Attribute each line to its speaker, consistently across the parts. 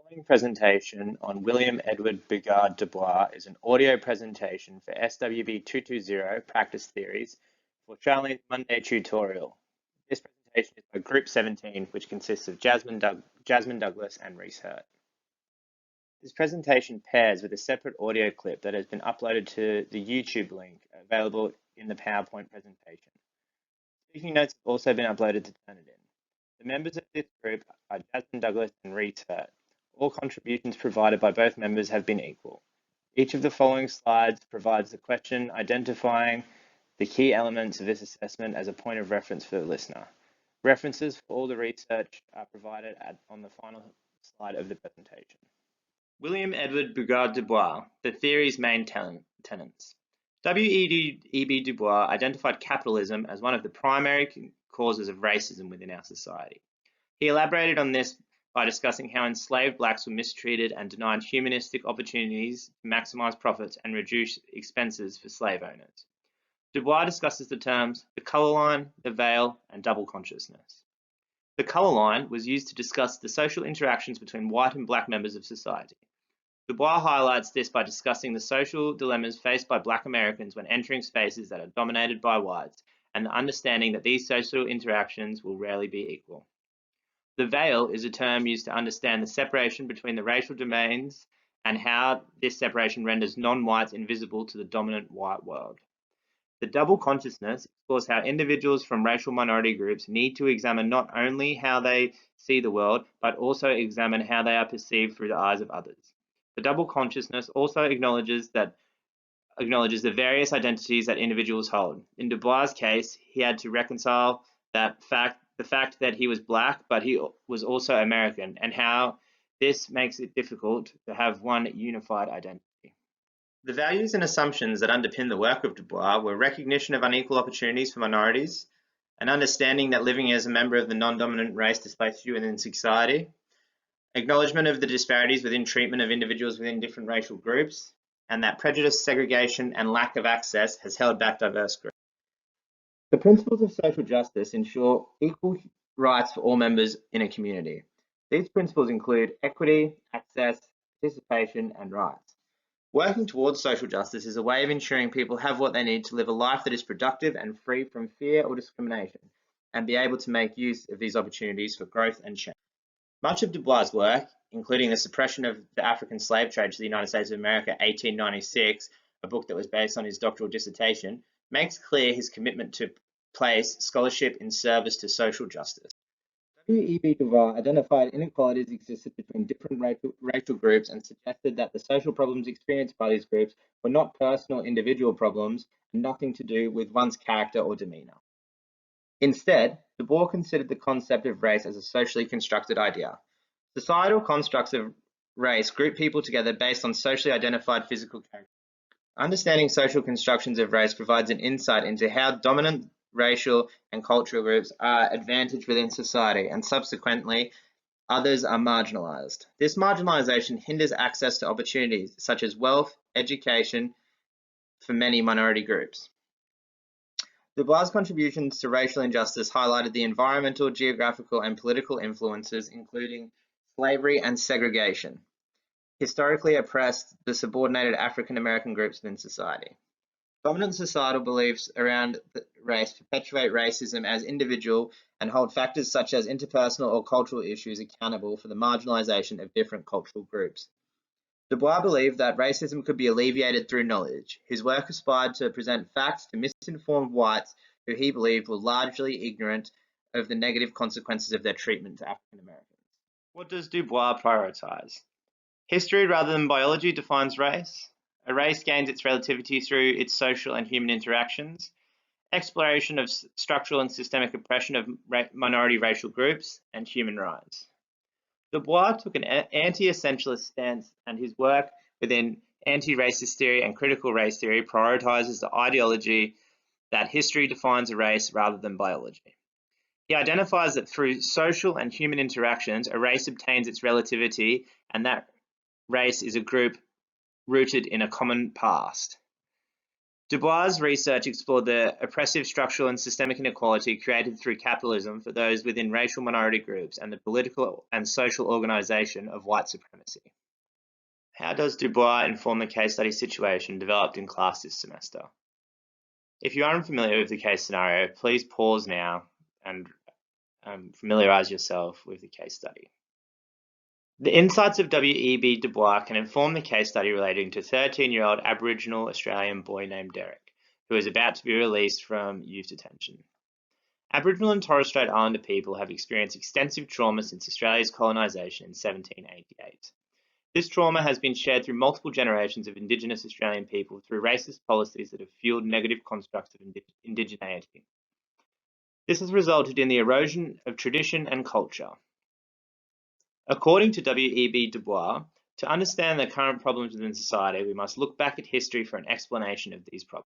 Speaker 1: Following presentation on William-Edward Bugard Du Bois is an audio presentation for SWB220 practice theories for Australia's Monday tutorial. This presentation is by Group17, which consists of Jasmine Douglas and Reiss. This presentation pairs with a separate audio clip that has been uploaded to the YouTube link available in the PowerPoint presentation. Speaking notes have also been uploaded to Turnitin. The members of this group are Jasmine Douglas and Reiss. All contributions provided by both members have been equal. Each of the following slides provides the question identifying the key elements of this assessment as a point of reference for the listener. References for all the research are provided on the final slide of the presentation. William-Edward Bugard Du Bois, the theory's main tenets. W.E.B Du Bois identified capitalism as one of the primary causes of racism within our society. He elaborated on this by discussing how enslaved blacks were mistreated and denied humanistic opportunities to maximize profits and reduce expenses for slave owners. Du Bois discusses the terms the colour line, the veil, and double consciousness. The colour line was used to discuss the social interactions between white and black members of society. Du Bois highlights this by discussing the social dilemmas faced by black Americans when entering spaces that are dominated by whites, and the understanding that these social interactions will rarely be equal. The veil is a term used to understand the separation between the racial domains and how this separation renders non-whites invisible to the dominant white world. The double consciousness explores how individuals from racial minority groups need to examine not only how they see the world, but also examine how they are perceived through the eyes of others. The double consciousness also acknowledges the various identities that individuals hold. In Du Bois' case, he had to reconcile the fact that he was black, but he was also American, and how this makes it difficult to have one unified identity. The values and assumptions that underpin the work of Du Bois were recognition of unequal opportunities for minorities, an understanding that living as a member of the non-dominant race displaces you within society, acknowledgement of the disparities within treatment of individuals within different racial groups, and that prejudice, segregation, and lack of access has held back diverse groups. The principles of social justice ensure equal rights for all members in a community. These principles include equity, access, participation, and rights. Working towards social justice is a way of ensuring people have what they need to live a life that is productive and free from fear or discrimination, and be able to make use of these opportunities for growth and change. Much of Du Bois' work, including the suppression of the African slave trade to the United States of America, 1896, a book that was based on his doctoral dissertation, makes clear his commitment to place scholarship in service to social justice. W.E.B Du Bois identified inequalities existed between different racial groups and suggested that the social problems experienced by these groups were not personal individual problems and nothing to do with one's character or demeanor. Instead, Du Bois considered the concept of race as a socially constructed idea. Societal constructs of race group people together based on socially identified physical characteristics. Understanding social constructions of race provides an insight into how dominant racial and cultural groups are advantaged within society, and subsequently, others are marginalized. This marginalization hinders access to opportunities such as wealth, education for many minority groups. Du Bois' contributions to racial injustice highlighted the environmental, geographical, and political influences, including slavery and segregation, historically oppressed the subordinated African American groups within society. Dominant societal beliefs around race perpetuate racism as individual and hold factors such as interpersonal or cultural issues accountable for the marginalization of different cultural groups. Du Bois believed that racism could be alleviated through knowledge. His work aspired to present facts to misinformed whites who he believed were largely ignorant of the negative consequences of their treatment to African Americans. What does Du Bois prioritize? History rather than biology defines race. A race gains its relativity through its social and human interactions. Exploration of structural and systemic oppression of minority racial groups, and human rights. Du Bois took an anti-essentialist stance, and his work within anti-racist theory and critical race theory prioritizes the ideology that history defines a race rather than biology. He identifies that through social and human interactions, a race obtains its relativity, and that race is a group rooted in a common past. Du Bois' research explored the oppressive structural and systemic inequality created through capitalism for those within racial minority groups and the political and social organization of white supremacy. How does Du Bois inform the case study situation developed in class this semester? If you are unfamiliar with the case scenario, please pause now and familiarize yourself with the case study. The insights of W.E.B Du Bois can inform the case study relating to 13-year-old Aboriginal Australian boy named Derek, who is about to be released from youth detention. Aboriginal and Torres Strait Islander people have experienced extensive trauma since Australia's colonisation in 1788. This trauma has been shared through multiple generations of Indigenous Australian people through racist policies that have fueled negative constructs of indigeneity. This has resulted in the erosion of tradition and culture. According to W.E.B Du Bois, to understand the current problems within society, we must look back at history for an explanation of these problems.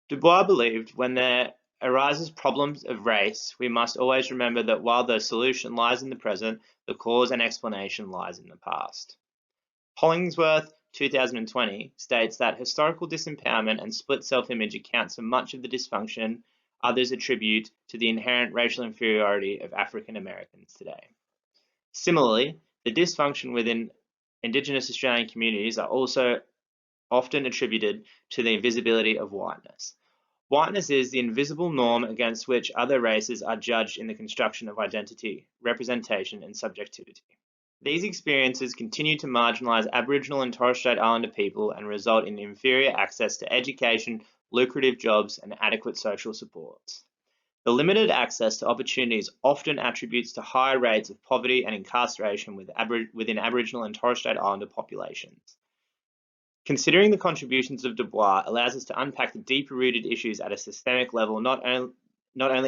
Speaker 1: Du Bois believed when there arises problems of race, we must always remember that while the solution lies in the present, the cause and explanation lies in the past. Hollingsworth, 2020, states that historical disempowerment and split self-image account for much of the dysfunction others attribute to the inherent racial inferiority of African Americans today. Similarly, the dysfunction within Indigenous Australian communities are also often attributed to the invisibility of whiteness. Whiteness is the invisible norm against which other races are judged in the construction of identity, representation, and subjectivity. These experiences continue to marginalise Aboriginal and Torres Strait Islander people and result in inferior access to education, lucrative jobs, and adequate social supports. The limited access to opportunities often attributes to higher rates of poverty and incarceration within Aboriginal and Torres Strait Islander populations. Considering the contributions of Du Bois allows us to unpack the deeper-rooted issues at a systemic level, not only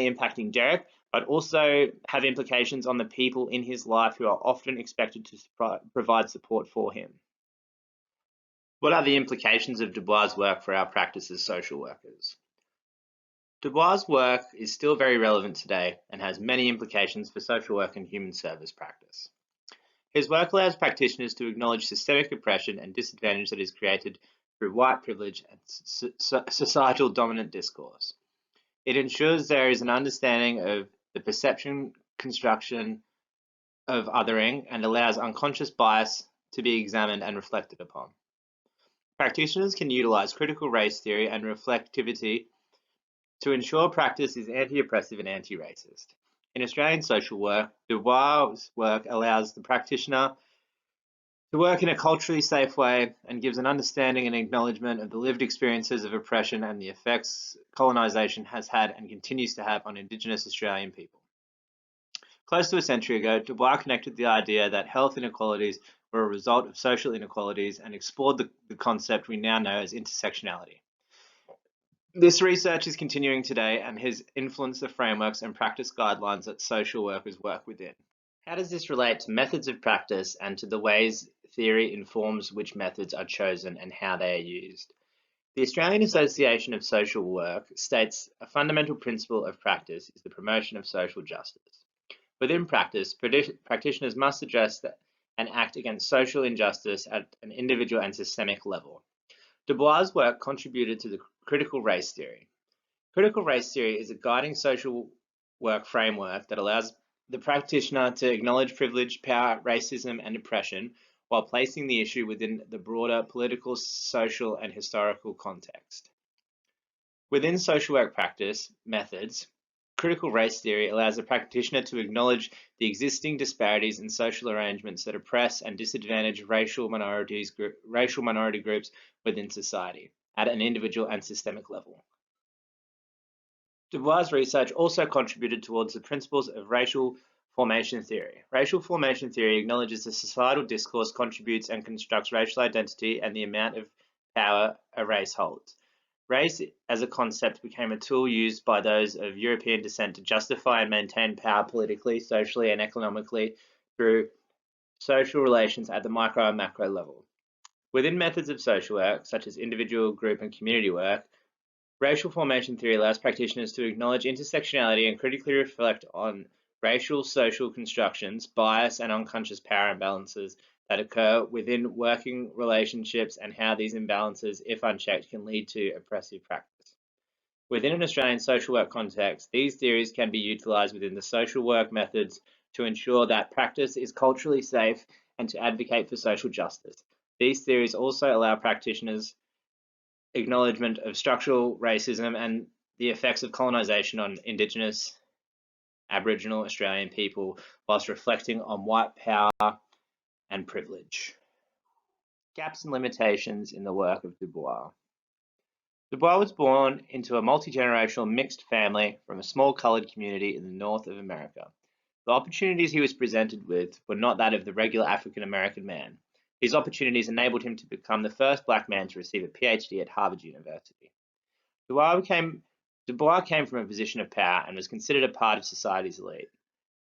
Speaker 1: impacting Derek, but also have implications on the people in his life who are often expected to provide support for him. What are the implications of Du Bois' work for our practice as social workers? Du Bois' work is still very relevant today and has many implications for social work and human service practice. His work allows practitioners to acknowledge systemic oppression and disadvantage that is created through white privilege and societal dominant discourse. It ensures there is an understanding of the perception construction of othering and allows unconscious bias to be examined and reflected upon. Practitioners can utilize critical race theory and reflectivity to ensure practice is anti-oppressive and anti-racist. In Australian social work, Du Bois' work allows the practitioner to work in a culturally safe way and gives an understanding and acknowledgement of the lived experiences of oppression and the effects colonisation has had and continues to have on Indigenous Australian people. Close to a century ago, Du Bois connected the idea that health inequalities were a result of social inequalities and explored the concept we now know as intersectionality. This research is continuing today and has influenced the frameworks and practice guidelines that social workers work within. How does this relate to methods of practice and to the ways theory informs which methods are chosen and how they are used? The Australian Association of Social Work states a fundamental principle of practice is the promotion of social justice. Within practice, practitioners must address and act against social injustice at an individual and systemic level. Du Bois' work contributed to the critical race theory. Critical race theory is a guiding social work framework that allows the practitioner to acknowledge privilege, power, racism, and oppression while placing the issue within the broader political, social, and historical context. Within social work practice methods, critical race theory allows the practitioner to acknowledge the existing disparities in social arrangements that oppress and disadvantage racial minority groups within society at an individual and systemic level. Du Bois' research also contributed towards the principles of racial formation theory. Racial formation theory acknowledges the societal discourse contributes and constructs racial identity and the amount of power a race holds. Race as a concept became a tool used by those of European descent to justify and maintain power politically, socially, and economically through social relations at the micro and macro level. Within methods of social work, such as individual, group, and community work, racial formation theory allows practitioners to acknowledge intersectionality and critically reflect on racial social constructions, bias, and unconscious power imbalances that occur within working relationships and how these imbalances, if unchecked, can lead to oppressive practice. Within an Australian social work context, these theories can be utilised within the social work methods to ensure that practice is culturally safe and to advocate for social justice. These theories also allow practitioners acknowledgement of structural racism and the effects of colonisation on Indigenous Aboriginal Australian people, whilst reflecting on white power and privilege. Gaps and limitations in the work of Du Bois. Du Bois was born into a multi-generational mixed family from a small coloured community in the north of America. The opportunities he was presented with were not that of the regular African American man. These opportunities enabled him to become the first black man to receive a PhD at Harvard University. Du Bois came from a position of power and was considered a part of society's elite.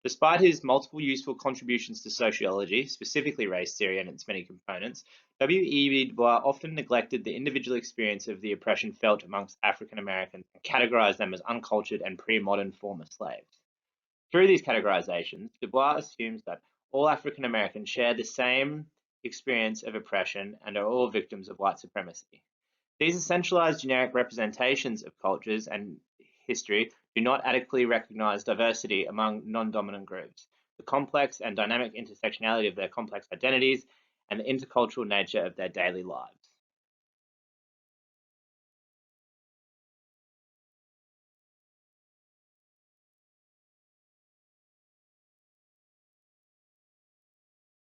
Speaker 1: Despite his multiple useful contributions to sociology, specifically race theory and its many components, W.E.B Du Bois often neglected the individual experience of the oppression felt amongst African Americans and categorized them as uncultured and pre-modern former slaves. Through these categorizations, Du Bois assumes that all African Americans share the same experience of oppression and are all victims of white supremacy. These essentialized generic representations of cultures and history do not adequately recognize diversity among non-dominant groups, the complex and dynamic intersectionality of their complex identities, and the intercultural nature of their daily lives.